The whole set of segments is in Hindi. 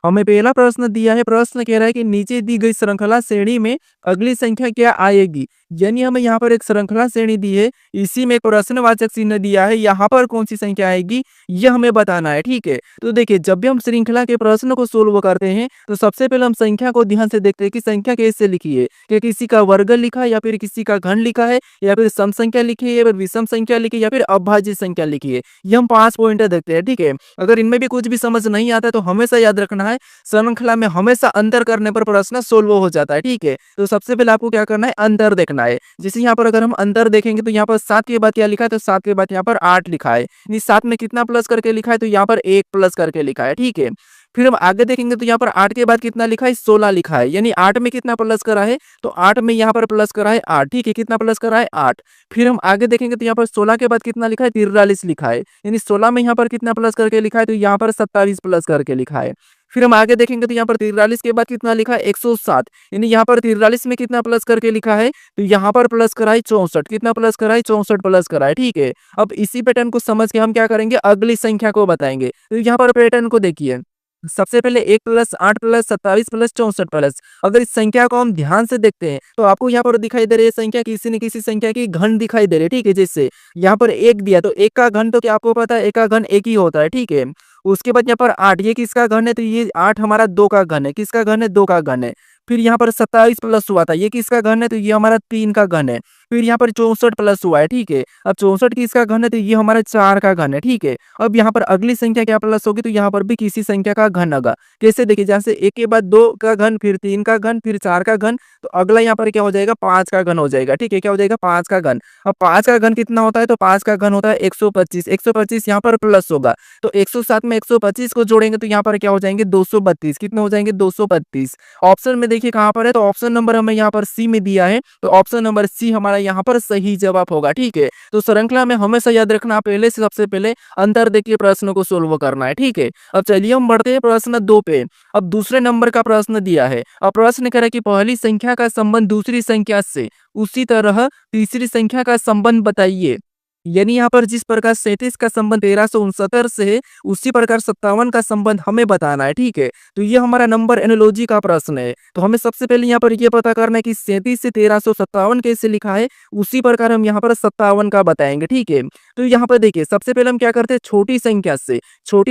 हमें पहला प्रश्न दिया है, प्रश्न कह रहा है कि नीचे दी गई श्रृंखला श्रेणी में अगली संख्या क्या आएगी? यानी हमें यहाँ पर एक श्रृंखला श्रेणी दी है, इसी में एक प्रश्नवाचक चिन्ह दिया है, यहाँ पर कौन सी संख्या आएगी ये हमें बताना है, ठीक है। तो देखिए, जब भी हम श्रृंखला के प्रश्न को सोल्व करते हैं तो सबसे पहले हम संख्या को ध्यान से देखते हैं कि संख्या कैसे लिखी है, कि किसी का वर्ग लिखा है या फिर किसी का घन लिखा है या फिर सम संख्या लिखी है या फिर विषम संख्या लिखी है या फिर अभाज्य संख्या लिखी है। ये हम 5 पॉइंटर देखते हैं, ठीक है। अगर इनमें भी कुछ भी समझ नहीं आता है तो हमेशा याद रखना है, श्रृंखला में हमेशा अंतर करने पर प्रश्न सोल्व हो जाता है, ठीक है। तो सबसे पहले आपको क्या करना है, अंतर देखना है। जैसे यहाँ पर अगर हम अंतर देखेंगे तो यहाँ पर 7 के बाद क्या लिखा है, तो 7 के बाद यहाँ पर 8 लिखा है। यानी 7 में कितना प्लस करके लिखा है, तो यहाँ पर 1 प्लस करके लिखा है, ठीक है। फिर हम आगे देखेंगे तो यहाँ पर 8 के बाद कितना लिखा है, 16 लिखा है। यानी 8 में कितना प्लस करा है, तो 8 में यहाँ पर प्लस करा है 8, ठीक है। कितना प्लस करा है, 8। फिर हम आगे देखेंगे तो यहाँ पर 16 के बाद कितना लिखा है, 43 लिखा है। यानी 16 में यहाँ पर कितना प्लस करके लिखा है, तो यहाँ पर 27 प्लस करके लिखा है। फिर हम आगे देखेंगे तो यहाँ पर 43 के बाद कितना लिखा है, 107। यानी यहाँ पर 43 में कितना प्लस करके लिखा है, तो यहाँ पर प्लस करा है 64। कितना प्लस करा है, 64 प्लस करा है, ठीक है। अब इसी पैटर्न को समझ के हम क्या करेंगे, अगली संख्या को बताएंगे। तो यहाँ पर पैटर्न को देखिए, सबसे पहले 1 प्लस 8 प्लस 27 प्लस 64 प्लस। अगर इस संख्या को हम ध्यान से देखते हैं तो आपको यहाँ पर दिखाई दे रही है संख्या, किसी न किसी संख्या की घन दिखाई दे रही है, ठीक है। जैसे यहाँ पर 1 दिया तो 1 का घन तो क्या आपको पता है, 1 का घन 1 ही होता है, ठीक है। उसके बाद यहाँ पर 8, ये किसका घन है, तो ये 8 हमारा 2 का घन है। किसका घन है, 2 का घन है। फिर यहाँ पर 27 प्लस हुआ था, ये किसका घन है, तो ये हमारा 3 का घन है। फिर यहाँ पर 64 प्लस हुआ है, ठीक है। अब 64 किसका घन है, तो ये हमारा 4 का घन है, ठीक है। अब यहाँ पर अगली संख्या क्या प्लस होगी, तो यहाँ पर भी किसी संख्या का घन होगा। कैसे देखिए, जैसे 1 के बाद 2 का घन, फिर 3 का घन, फिर 4 का घन, तो अगला यहाँ पर क्या हो जाएगा, 5 का घन हो जाएगा, ठीक है। क्या हो जाएगा, 5 का घन। अब 5 का घन कितना होता है, तो 5 का घन होता है 125। 125 यहाँ पर प्लस होगा, तो 107 में 125 को जोड़ेंगे तो यहाँ पर क्या हो जाएंगे, 232। कितने हो जाएंगे, 232। ऑप्शन में देखिए कहाँ पर है, तो ऑप्शन नंबर हमें यहाँ पर सी में दिया है, तो ऑप्शन नंबर सी हमारा यहाँ पर सही जवाब होगा, ठीक है। तो श्रृंखला में हमेशा याद रखना, पहले से सबसे पहले अंतर देखिए प्रश्न को सोल्व करना है, ठीक है। अब चलिए हम बढ़ते हैं प्रश्न 2 पे। अब दूसरे नंबर का प्रश्न दिया है। अब प्रश्न कह रहा है कि पहली संख्या का संबंध दूसरी संख्या से, उसी तरह तीसरी संख्या का संबंध बताइए। यानी यहाँ पर जिस प्रकार 37 का संबंध 1369 से है, उसी प्रकार 57 का संबंध हमें बताना है, ठीक है। तो ये हमारा नंबर एनोलॉजी का प्रश्न है। तो हमें सबसे पहले यहाँ पर ये पता करना है कि 37 से 1357 कैसे लिखा है, उसी प्रकार हम यहाँ पर 57 का बताएंगे, ठीक है। तो यहाँ पर देखिए, सबसे पहले हम क्या करते हैं, छोटी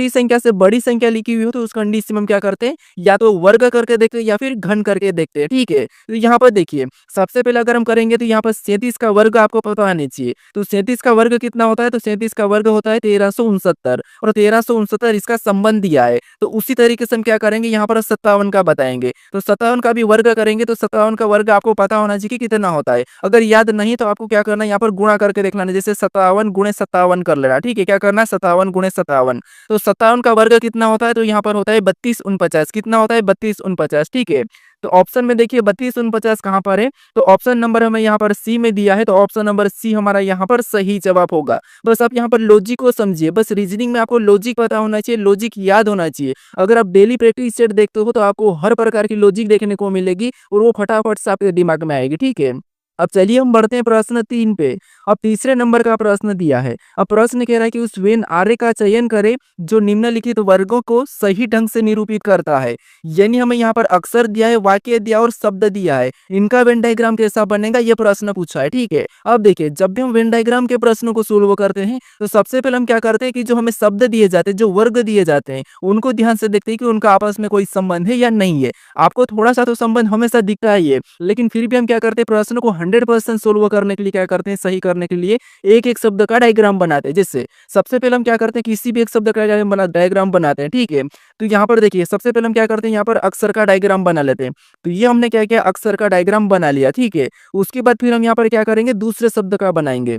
संख्या से बड़ी संख्या लिखी हुई हो तो उस कंडीशन में हम क्या करते हैं, या तो वर्ग करके देखते हैं या फिर घन करके देखते हैं, ठीक है। तो यहाँ पर देखिए, सबसे पहले अगर हम करेंगे तो यहाँ पर 37 का वर्ग आपको पता आना चाहिए। तो 37 का वर्ग कितना होता है, तो 37 का वर्ग होता है 1369, और 1369 इसका संबंध दिया है। तो उसी तरीके से हम क्या करेंगे, यहाँ पर 57 का बताएंगे। तो 57 का भी वर्ग करेंगे तो 57 का वर्ग आपको पता होना चाहिए कि कितना होता है। अगर याद नहीं तो आपको क्या करना है, यहाँ पर गुणा करके देख लेना, जैसे 57 गुणे 57 कर लेना, ठीक है। क्या करना है, 57 गुणे 57। तो 57 का वर्ग कितना होता है, तो यहाँ पर होता है 32 49। कितना होता है, 32 49, ठीक है। तो ऑप्शन में देखिए 32 49 कहाँ पर है, तो ऑप्शन नंबर हमें यहाँ पर सी में दिया है, तो ऑप्शन नंबर सी हमारा यहाँ पर सही जवाब होगा। बस आप यहाँ पर लॉजिक को समझिए, बस रीजनिंग में आपको लॉजिक पता होना चाहिए, लॉजिक याद होना चाहिए। अगर आप डेली प्रैक्टिस सेट देखते हो तो आपको हर प्रकार की लॉजिक देखने को मिलेगी और वो फटाफट से आपके दिमाग में आएगी, ठीक है। अब चलिए हम बढ़ते हैं प्रश्न 3 पे। अब तीसरे नंबर का प्रश्न दिया है। अब प्रश्न कह रहा है कि उस वेन आर्य का चयन करें जो निम्नलिखित वर्गों को सही ढंग से निरूपित करता है। यानी हमें यहाँ पर अक्षर दिया है, वाक्य दिया और शब्द दिया है, इनका वेन डायग्राम कैसा बनेगा ये प्रश्न पूछा है, ठीक है। अब देखिए, जब भी हम वेन डायग्राम के प्रश्नों को सोल्व करते हैं तो सबसे पहले हम क्या करते हैं कि जो हमें शब्द दिए जाते हैं, जो वर्ग दिए जाते हैं, उनको ध्यान से देखते हैं कि उनका आपस में कोई संबंध है या नहीं है। आपको थोड़ा सा तो संबंध हमेशा दिखता ही है, लेकिन फिर भी हम क्या करते हैं, प्रश्न को 100% सोल्व करने के लिए क्या करते हैं, सही करने के लिए एक एक शब्द का डायग्राम बनाते हैं। जैसे सबसे पहले हम क्या करते हैं, किसी भी एक शब्द का डायग्राम बनाते हैं, ठीक है। तो यहाँ पर देखिए, सबसे पहले हम क्या करते हैं, यहाँ पर अक्षर का डायग्राम बना लेते हैं। तो ये हमने क्या किया, अक्षर का डायग्राम बना लिया, ठीक है। उसके बाद फिर हम यहाँ पर क्या करेंगे, दूसरे शब्द का बनाएंगे,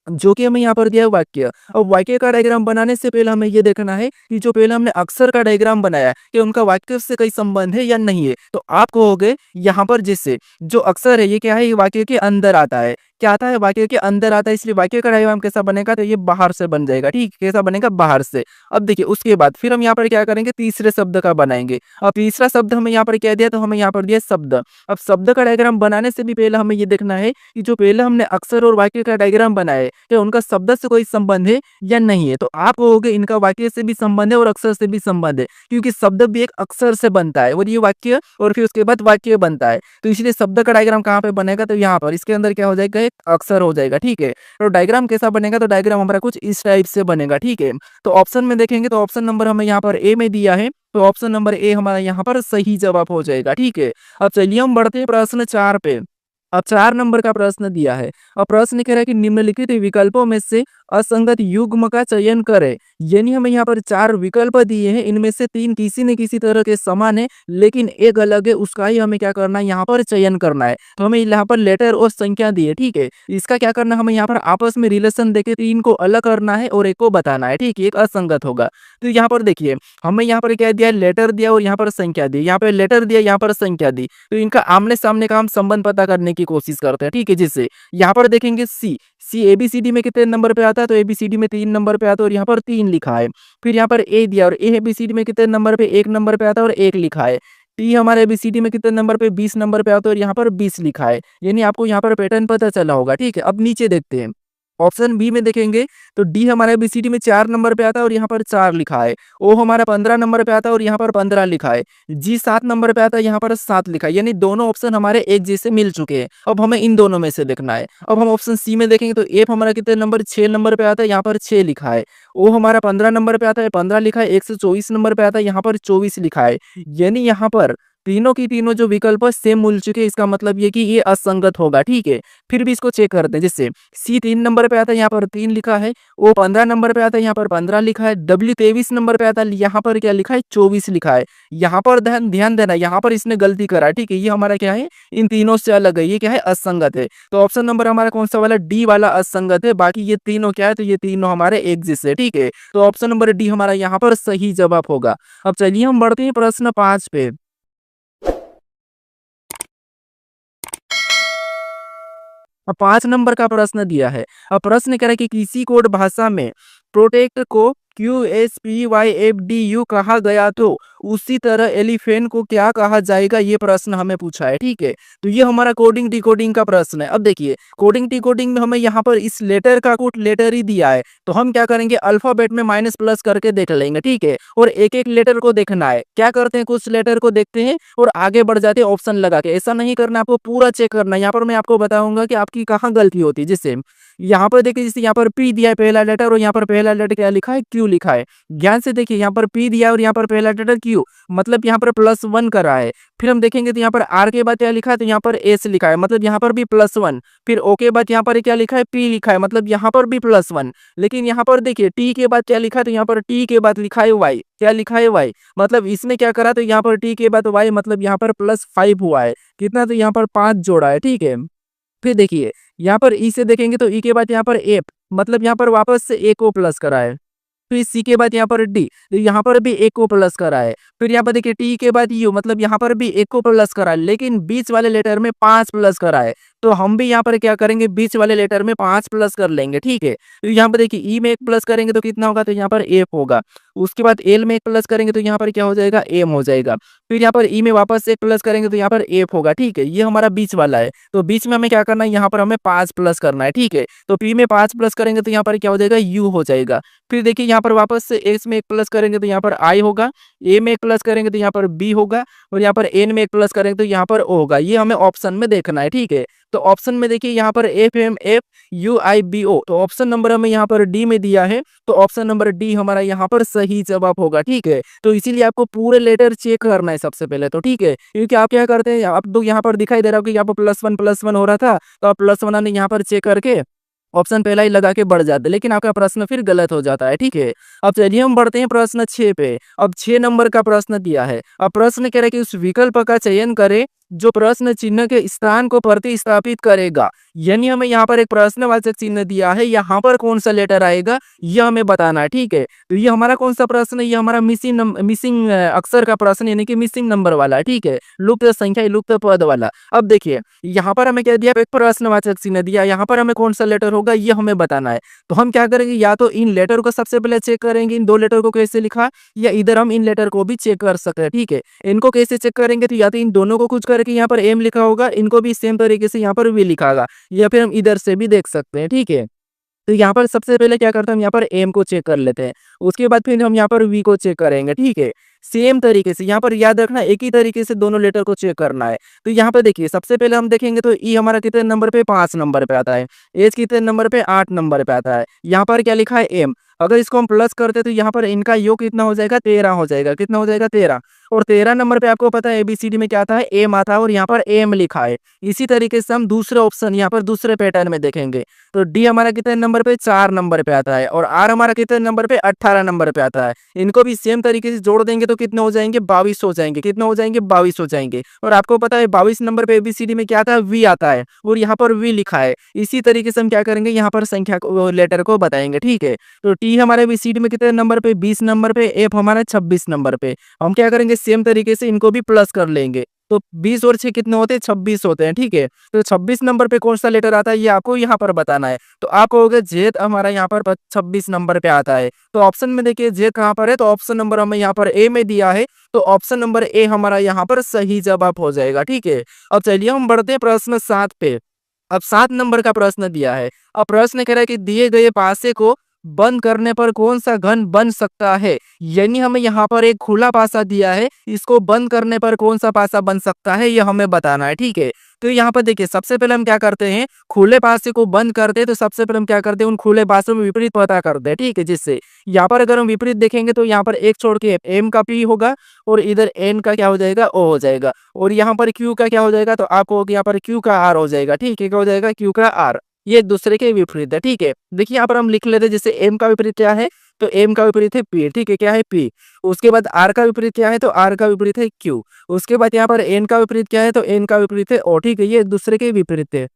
जो कि हमें यहाँ पर दिया है वाक्य। अब वाक्य का डायग्राम बनाने से पहले हमें ये देखना है कि जो पहले हमने अक्षर का डायग्राम बनाया कि उनका वाक्य से कोई संबंध है या नहीं है। तो आप कहोगे यहाँ पर जैसे जो अक्षर है ये क्या है, ये वाक्य के अंदर आता है, क्या आता है, वाक्य के अंदर आता है, इसलिए वाक्य का डायग्राम कैसा बनेगा, तो ये बाहर से बन जाएगा। ठीक, कैसा बनेगा, बाहर से। अब देखिए उसके बाद फिर हम यहाँ पर क्या करेंगे, तीसरे शब्द का बनाएंगे। अब तीसरा शब्द हमें यहाँ पर क्या दिया, तो हमें यहाँ पर दिया शब्द। अब शब्द का डायग्राम बनाने से भी पहले हमें ये देखना है कि जो पहले हमने अक्षर और वाक्य का डायग्राम बनाया है, क्या उनका शब्द से कोई संबंध है या नहीं है। तो आप कहोगे इनका वाक्य से भी संबंध है और अक्षर से भी संबंध है, क्योंकि शब्द भी एक अक्षर से बनता है और ये वाक्य और फिर उसके बाद वाक्य बनता है। तो इसलिए शब्द का डायग्राम कहाँ पे बनेगा, तो यहाँ पर इसके अंदर क्या हो जाएगा, एक अक्षर हो जाएगा। ठीक है, तो डायग्राम कैसा बनेगा, तो डायग्राम हमारा कुछ इस टाइप से बनेगा। ठीक है, तो ऑप्शन में देखेंगे तो ऑप्शन नंबर हमें यहाँ पर ए में दिया है, तो ऑप्शन नंबर ए हमारा यहाँ पर सही जवाब हो जाएगा। ठीक है, अब चलिए हम बढ़ते हैं प्रश्न 4 पे। अब 4 नंबर का प्रश्न दिया है। अब प्रश्न कह रहा है कि निम्नलिखित विकल्पों में से असंगत युग्म का चयन करें। यानी हमें यहाँ पर 4 विकल्प दिए हैं, इनमें से 3 किसी न किसी तरह के समान है, लेकिन एक अलग है, उसका ही हमें क्या करना है, यहाँ पर चयन करना है। तो हमें यहाँ पर लेटर और संख्या दी है। ठीक है, इसका क्या करना है, हमें यहाँ पर आपस में रिलेशन देके 3 को अलग करना है और एक को बताना है। ठीक है, एक असंगत होगा। तो यहाँ पर देखिए हमें यहाँ पर क्या दिया, लेटर दिया और यहाँ पर संख्या दी। यहाँ पर लेटर दिया, यहाँ पर संख्या दी, तो इनका आमने सामने का हम संबंध पता करने की कोशिश करते हैं। ठीक है, जिससे यहाँ पर देखेंगे सी एबीसीडी में कितने नंबर पे आता है, तो एबीसीडी में 3 नंबर पे आता है और यहाँ पर 3 लिखा है। फिर यहाँ पर ए दिया और ए एबीसीडी में कितने नंबर पे, 1 नंबर पे आता है और 1 लिखा है। टी हमारे एबीसीडी में कितने नंबर पे, 20 नंबर पे आता है और यहाँ पर 20 लिखा है। यानी आपको यहाँ पर पैटर्न पता चला होगा। ठीक है, अब नीचे देखते हैं। ऑप्शन बी में देखेंगे तो डी हमारा एबीसीडी में 4 नंबर पे आता है और यहाँ पर 4 लिखा है। ओ हमारा 15 नंबर पे आता है और यहाँ पर 15 लिखा है। जी 7 नंबर पे आता है, यहाँ पर 7 लिखा है। यानी दोनों ऑप्शन हमारे एक जैसे मिल चुके हैं। अब हमें इन दोनों में से देखना है। अब हम ऑप्शन सी में देखेंगे तो एफ हमारा कितने नंबर, 6 नंबर पे आता है, यहाँ पर 6 लिखा है। ओ हमारा 15 नंबर पे आता है, 15 लिखा है। 124 नंबर पे आता है, यहाँ पर 24 लिखा है। यानी यहाँ पर तीनों की तीनों जो विकल्प सेम मिल चुके हैं, इसका मतलब ये कि ये असंगत होगा। ठीक है, फिर भी इसको चेक करते हैं। जैसे सी 3 नंबर पे आता है, यहाँ पर 3 लिखा है। ओ 15 नंबर पे आता है, यहाँ पर 15 लिखा है। डब्ल्यू 23 नंबर पे आता है, यहाँ पर क्या लिखा है, 24 लिखा है। यहाँ पर ध्यान ध्यान देना, यहाँ पर इसने गलती करा है। ठीक है, ये हमारा क्या है, इन तीनों से अलग है, ये क्या है, असंगत है। तो ऑप्शन नंबर हमारा कौन सा वाला, डी वाला असंगत है। बाकी ये तीनों क्या है, तो ये तीनों हमारे एक जैसे। ठीक है, तो ऑप्शन नंबर डी हमारा यहाँ पर सही जवाब होगा। अब चलिए हम बढ़ते हैं प्रश्न 5 पे। अब 5 नंबर का प्रश्न दिया है। अब प्रश्न कह रहा है कि किसी कोड भाषा में प्रोटेक्ट को QSPYFDU कहा गया, तो उसी तरह एलिफेंट को क्या कहा जाएगा, ये प्रश्न हमें पूछा है। ठीक है, तो ये हमारा कोडिंग डिकोडिंग का प्रश्न है। अब देखिए कोडिंग डिकोडिंग में हमें यहाँ पर इस लेटर का कोड लेटर ही दिया है, तो हम क्या करेंगे, अल्फाबेट में माइनस प्लस करके देख लेंगे। ठीक है, और एक एक लेटर को देखना है। क्या करते हैं, कुछ लेटर को देखते हैं और आगे बढ़ जाते हैं ऑप्शन लगा के। ऐसा नहीं करना, आपको पूरा चेक करना है। यहाँ पर मैं आपको बताऊंगा कि आपकी कहाँ गलती होती है। जैसे यहाँ पर देखिए, जैसे यहाँ पर पी दिया है पहला लेटर और यहाँ पर पहला लेटर क्या लिखा है, क्यू लिखा है। ध्यान से देखिए, यहाँ पर पी दिया और यहाँ पर पहला लेटर क्यू, मतलब यहाँ पर +1 करा है। फिर हम देखेंगे तो यहाँ पर आर के बाद क्या लिखा है, तो यहाँ पर एस लिखा है, मतलब यहाँ पर भी +1। फिर ओ के बाद यहाँ पर क्या लिखा है, पी लिखा है, मतलब यहाँ पर भी +1। लेकिन यहाँ पर देखिए टी के बाद क्या लिखा है, तो यहाँ पर टी के बाद लिखा है वाई। क्या लिखा है, वाई। मतलब इसमें क्या करा, तो यहाँ पर टी के बाद वाई, मतलब यहाँ पर +5 हुआ है। कितना, तो यहाँ पर 5 जोड़ा है। ठीक है, फिर देखिए यहाँ पर ई से देखेंगे तो ई के बाद यहाँ पर एफ, मतलब यहाँ पर वापस से ए को प्लस करा है। फिर सी के बाद यहाँ पर डी, तो यहाँ पर भी एक को प्लस करा है। फिर यहाँ पर देखिए टी के बाद यू, मतलब यहाँ पर भी एक को प्लस करा है, लेकिन बीच वाले लेटर में 5 प्लस करा है। तो हम भी यहाँ पर क्या करेंगे, बीच वाले लेटर में 5 प्लस कर लेंगे। ठीक है, तो यहाँ पर देखिए ई में 1 प्लस करेंगे तो कितना होगा, तो यहाँ पर एफ होगा। उसके बाद एल में 1 प्लस करेंगे तो यहाँ पर क्या हो जाएगा, एम हो जाएगा। फिर यहाँ पर ई में वापस 1 प्लस करेंगे तो यहाँ पर एफ होगा। ठीक है, ये हमारा बीच वाला है, तो बीच में हमें क्या करना है, यहाँ पर हमें 5 प्लस करना है। ठीक है, तो पी में 5 प्लस करेंगे तो यहाँ पर क्या हो जाएगा, यू हो जाएगा। फिर देखिए यहाँ पर वापस से एस में 1 प्लस करेंगे तो यहाँ पर आई होगा। ए में 1 प्लस करेंगे तो यहाँ पर बी होगा और यहाँ पर एन में 1 प्लस करेंगे तो यहाँ पर ओ होगा। ये हमें ऑप्शन में देखना है। ठीक है, तो ऑप्शन में देखिए यहाँ पर FMFUIBO, तो ऑप्शन नंबर हमें यहाँ पर डी में दिया है, तो ऑप्शन नंबर डी हमारा यहाँ पर सही जवाब होगा। ठीक है, तो इसीलिए आपको पूरे लेटर चेक करना है सबसे पहले। तो ठीक है, क्योंकि आप क्या करते हैं, आप तो यहाँ पर दिखाई दे रहा हो कि यहाँ पर +1 हो रहा था, तो आप +1 आने यहाँ पर चेक करके ऑप्शन पहला ही लगा के बढ़ जाते, लेकिन आपका प्रश्न फिर गलत हो जाता है। ठीक है, अब चलिए हम बढ़ते हैं प्रश्न 6 पे। अब 6 नंबर का प्रश्न दिया है। अब प्रश्न कह रहा है कि उस विकल्प का चयन करें जो प्रश्न चिन्ह के स्थान को प्रतिस्थापित करेगा। यानी हमें यहाँ पर एक प्रश्नवाचक चिन्ह दिया है, यहाँ पर कौन सा लेटर आएगा यह हमें बताना है, ठीक है। तो ये हमारा कौन सा प्रश्न है, ये हमारा मिसिंग अक्षर का प्रश्न यानी कि मिसिंग नंबर वाला, ठीक है, लुप्त संख्या लुप्त पद वाला। अब देखिए यहाँ पर हमें क्या दिया, एक प्रश्नवाचक चिन्ह दिया, यहाँ पर हमें कौन सा लेटर होगा ये हमें बताना है। तो हम क्या करेंगे, या तो इन लेटर को सबसे पहले चेक करेंगे, इन दो लेटर को कैसे लिखा, या इधर हम इन लेटर को भी चेक कर सकते हैं, ठीक है। इनको कैसे चेक करेंगे, तो या तो इन दोनों को कुछ करके यहाँ पर एम लिखा होगा, इनको भी सेम तरीके से यहाँ पर वी लिखा होगा, या फिर हम इधर से भी देख सकते हैं, ठीक है। तो यहाँ पर सबसे पहले क्या करते हैं, हम यहाँ पर एम को चेक कर लेते हैं, उसके बाद फिर हम यहाँ पर वी को चेक करेंगे, ठीक है। सेम तरीके से यहाँ पर याद रखना, एक ही तरीके से दोनों लेटर को चेक करना है। तो यहाँ पर देखिए सबसे पहले हम देखेंगे तो ई हमारा कितने नंबर पे, 5 नंबर पे आता है। एच कितने नंबर पे, 8 नंबर पे आता है। यहाँ पर क्या लिखा है, एम। अगर इसको हम प्लस करते तो यहाँ पर इनका योग कितना हो जाएगा, 13 हो जाएगा। कितना हो जाएगा, 13। और 13 नंबर पे आपको पता है एबीसीडी में क्या आता है, एम आता है, और यहाँ पर एम लिखा है। इसी तरीके से हम दूसरे ऑप्शन यहाँ पर दूसरे पैटर्न में देखेंगे तो डी हमारा कितने नंबर पे, 4 नंबर पे आता है, और आर हमारा कितने नंबर पे, 18 नंबर पे आता है। इनको भी सेम तरीके से जोड़ देंगे तो कितने हो जाएंगे, 22 हो जाएंगे। कितने हो जाएंगे, 22 हो जाएंगे। और आपको पता है 22 नंबर पे एबीसीडी में क्या आता है, वी आता है, और यहाँ पर वी लिखा है। इसी तरीके से हम क्या करेंगे, यहाँ पर संख्या को लेटर को बताएंगे, ठीक है। तो टी हमारे एबीसीडी में कितने नंबर पे, 20 नंबर पे, एफ हमारा 26 नंबर पे। हम क्या करेंगे, सेम तरीके से इनको भी प्लस कर लेंगे। तो 20 और 6 कितने होते हैं, 26 होते हैं, ठीक है। तो 26 नंबर पे कौन सा लेटर आता है ये आपको यहाँ पर बताना है। तो आप कहोगे जेड हमारा यहाँ पर 26 नंबर पे आता है। तो ऑप्शन में देखिए जेड कहाँ पर है, तो ऑप्शन नंबर हमें यहाँ पर ए में दिया है, तो ऑप्शन नंबर ए हमारा यहाँ पर सही जवाब हो जाएगा, ठीक है। अब चलिए हम बढ़ते हैं प्रश्न 7 पे। अब 7 नंबर का प्रश्न दिया है। अब प्रश्न कह रहा है कि दिए गए पासे को बंद करने पर कौन सा घन बन सकता है। यानी हमें यहाँ पर एक खुला पासा दिया है, इसको बंद करने पर कौन सा पासा बन सकता है ये हमें बताना है, ठीक है। तो यहाँ पर देखिए सबसे पहले हम क्या करते हैं, खुले पासे को बंद करते हैं तो सबसे पहले हम क्या करते हैं, उन खुले पासों में विपरीत पता करते हैं, ठीक है। जिससे यहाँ पर अगर हम विपरीत देखेंगे तो यहाँ पर एक छोड़ के एम का पी होगा, और इधर एन का क्या हो जाएगा, ओ हो जाएगा, और यहाँ पर क्यू का क्या हो जाएगा, तो आपको यहाँ पर क्यू का आर हो जाएगा, ठीक है। क्या हो जाएगा, क्यू का आर। ये एक दूसरे के विपरीत है, ठीक है। देखिए यहाँ पर हम लिख लेते हैं, जैसे एम का विपरीत क्या है, तो एम का विपरीत है पी, ठीक है। क्या है, पी। उसके बाद आर का विपरीत क्या है, तो आर का विपरीत है क्यू। उसके बाद यहाँ पर एन का विपरीत क्या है, तो एन का विपरीत है ओ, ठीक है। ये एक दूसरे के विपरीत है।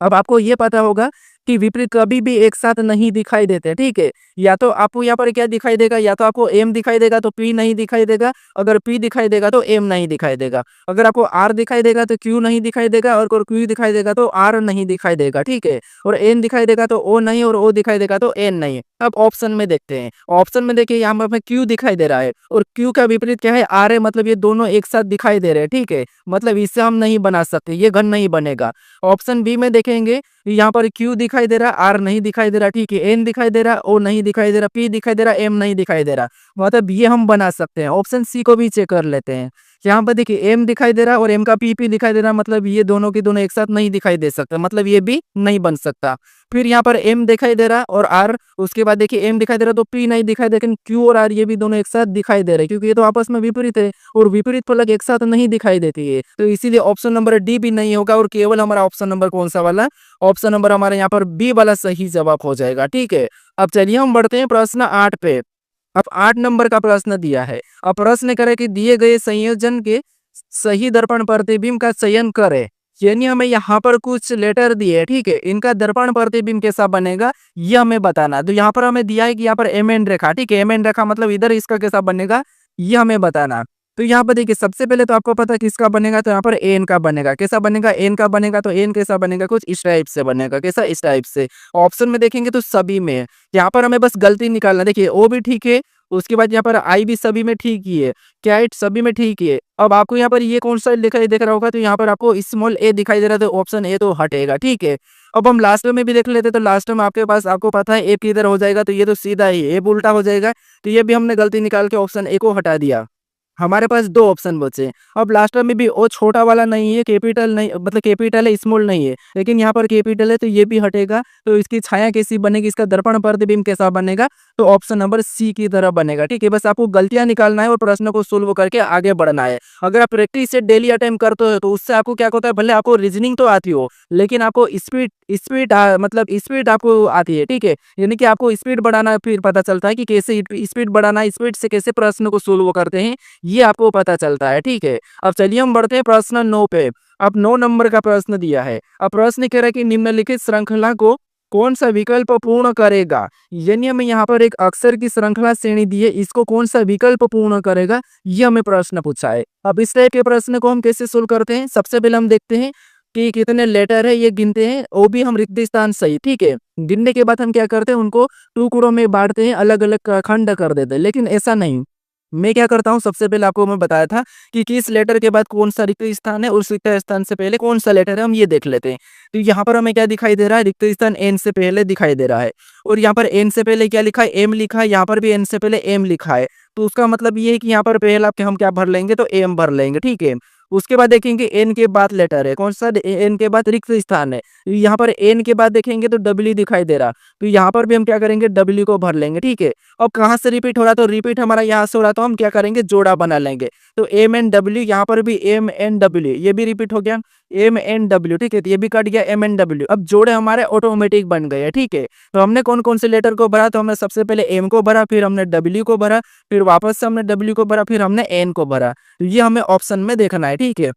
अब आपको ये पता होगा कि विपरीत कभी भी एक साथ नहीं दिखाई देते, ठीक है। या तो आपको यहाँ पर क्या दिखाई देगा, या तो आपको एम दिखाई देगा तो पी नहीं दिखाई देगा, अगर पी दिखाई देगा तो एम नहीं दिखाई देगा, अगर आपको आर दिखाई देगा तो क्यू नहीं दिखाई देगा, और क्यू दिखाई देगा तो आर नहीं दिखाई देगा, ठीक है। और एन दिखाई देगा तो ओ नहीं, और ओ दिखाई देगा तो एन नहीं। अब ऑप्शन में देखते हैं। ऑप्शन में देखिए यहाँ पर हमें क्यू दिखाई दे रहा है, और क्यू का विपरीत क्या है, आर है, मतलब ये दोनों एक साथ दिखाई दे रहे हैं, ठीक है। मतलब इससे हम नहीं बना सकते, ये घन नहीं बनेगा। ऑप्शन बी में देखेंगे, यहाँ पर क्यू दिखाई दे रहा, आर नहीं दिखाई दे रहा, ठीक है। एन दिखाई दे रहा, ओ नहीं दिखाई दे रहा, पी दिखाई दे रहा, एम नहीं दिखाई दे रहा, मतलब ये हम बना सकते हैं। ऑप्शन सी को भी चेक कर लेते हैं। यहाँ पर देखिए एम दिखाई दे रहा और एम का पी दिखाई दे रहा, मतलब ये दोनों के दोनों एक साथ नहीं दिखाई दे सकते, मतलब ये भी नहीं बन सकता। फिर यहाँ पर एम दिखाई दे रहा और आर, उसके बाद देखिए एम दिखाई दे रहा तो पी नहीं दिखाई दे, लेकिन क्यू और आर ये भी दोनों एक साथ दिखाई दे रहे, क्योंकि ये तो आपस में विपरीत है, और विपरीत फलक एक साथ नहीं दिखाई देती है। तो इसीलिए ऑप्शन नंबर डी भी नहीं होगा, और केवल हमारा ऑप्शन नंबर कौन सा वाला, ऑप्शन नंबर हमारे यहाँ पर बी वाला सही जवाब हो जाएगा, ठीक है। अब चलिए हम बढ़ते हैं प्रश्न 8 पे। अब 8 नंबर का प्रश्न दिया है। अब प्रश्न करे कि दिए गए संयोजन के सही दर्पण प्रतिबिंब का चयन करें। यानी हमें यहाँ पर कुछ लेटर दिए, ठीक है, इनका दर्पण प्रतिबिंब कैसा बनेगा ये हमें बताना। तो यहाँ पर हमें दिया है कि यहाँ पर एम एन रेखा, ठीक है, एम एन रेखा मतलब इधर इसका कैसा बनेगा ये हमें बताना। तो यहाँ पर देखिए सबसे पहले तो आपको पता है किसका बनेगा, तो यहाँ पर एन का बनेगा। कैसा बनेगा, एन का बनेगा। तो एन कैसा बनेगा, कुछ इस टाइप से बनेगा। कैसा, इस टाइप से। ऑप्शन में देखेंगे तो सभी में है। यहाँ पर हमें बस गलती निकालना, देखिए ओ भी ठीक है, उसके बाद यहाँ पर आई भी सभी में ठीक ही है, कैट सभी में ठीक ही है। अब आपको यहाँ पर ये कौन सा दिखाई देख रहा होगा, तो यहाँ पर आपको स्मॉल ए दिखाई दे रहा है, तो ऑप्शन ए तो हटेगा, ठीक है। अब हम लास्ट में भी देख लेते, तो लास्ट में आपके पास आपको पता है ए किधर हो जाएगा, तो ये तो सीधा ही ए उल्टा हो जाएगा। तो ये भी हमने गलती निकाल के ऑप्शन ए को हटा दिया। हमारे पास दो ऑप्शन बचे। अब लास्ट में भी ओ छोटा वाला नहीं है, कैपिटल नहीं, मतलब कैपिटल है, स्मॉल नहीं है, लेकिन यहाँ पर कैपिटल है, तो ये भी हटेगा। तो इसकी छाया कैसी बनेगी, इसका दर्पण प्रतिबिंब कैसा बनेगा, तो ऑप्शन नंबर सी की तरह बनेगा। ठीक है, बस आपको गलतियां निकालना है और प्रश्न को सोल्व करके आगे बढ़ना है। अगर आप प्रैक्टिस से डेली अटेम्प्ट करते हो तो उससे आपको क्या होता है, भले आपको रीजनिंग तो आती हो लेकिन आपको स्पीड स्पीड मतलब स्पीड आपको आती है। ठीक है, यानी कि आपको स्पीड बढ़ाना फिर पता चलता है कि कैसे स्पीड बढ़ाना, स्पीड से कैसे प्रश्न को सोल्व करते हैं, ये आपको पता चलता है। ठीक है, अब चलिए हम बढ़ते हैं प्रश्न 9 पे। अब 9 नंबर का प्रश्न दिया है। अब प्रश्न कह रहा है कि निम्नलिखित श्रृंखला को कौन सा विकल्प पूर्ण करेगा। यानी हमें यहाँ पर एक अक्षर की श्रृंखला श्रेणी दी है, इसको कौन सा विकल्प पूर्ण करेगा, ये हमें प्रश्न पूछा है। अब इस टाइप के प्रश्न को हम कैसे सोल्व करते हैं, सबसे पहले हम देखते हैं कि कितने लेटर है, ये गिनते हैं, वो भी हम रिक्त स्थान सही। ठीक है, गिनने के बाद हम क्या करते हैं, उनको टुकड़ों में बांटते हैं, अलग अलग खंड कर देते हैं। लेकिन ऐसा नहीं, मैं क्या करता हूँ, सबसे पहले आपको मैं बताया था कि किस लेटर के बाद कौन सा रिक्त स्थान है, उस रिक्त स्थान से पहले कौन सा लेटर है, हम ये देख लेते हैं। तो यहाँ पर हमें क्या दिखाई दे रहा है, रिक्त स्थान एन से पहले दिखाई दे रहा है, और यहाँ पर एन से पहले क्या लिखा है, एम लिखा है, यहाँ पर भी एन से पहले एम लिखा है। तो उसका मतलब ये है कि यहाँ पर पहला हम क्या भर लेंगे, तो एम भर लेंगे। ठीक है, उसके बाद देखेंगे एन के बाद लेटर है, कौन सा, एन के बाद रिक्त स्थान है। यहाँ पर एन के बाद देखेंगे तो डब्ल्यू दिखाई दे रहा, तो यहाँ पर भी हम क्या करेंगे, डब्ल्यू को भर लेंगे। ठीक है, अब कहाँ से रिपीट हो रहा, तो रिपीट हमारा यहाँ से हो रहा, तो हम क्या करेंगे, जोड़ा बना लेंगे। तो एम एन डब्ल्यू, यहाँ पर भी एम एन डब्ल्यू, ये भी रिपीट हो गया, एम एन डब्ल्यू। ठीक है, तो ये भी कट गया, एम एन डब्ल्यू। अब जोड़े हमारे ऑटोमेटिक बन गए। ठीक है, तो हमने कौन कौन से लेटर को भरा, तो हमने सबसे पहले एम को भरा, फिर हमने डब्ल्यू को भरा, फिर वापस से हमने डब्ल्यू को भरा, फिर हमने एन को भरा। तो ये हमें ऑप्शन में देखना है। ठीक है,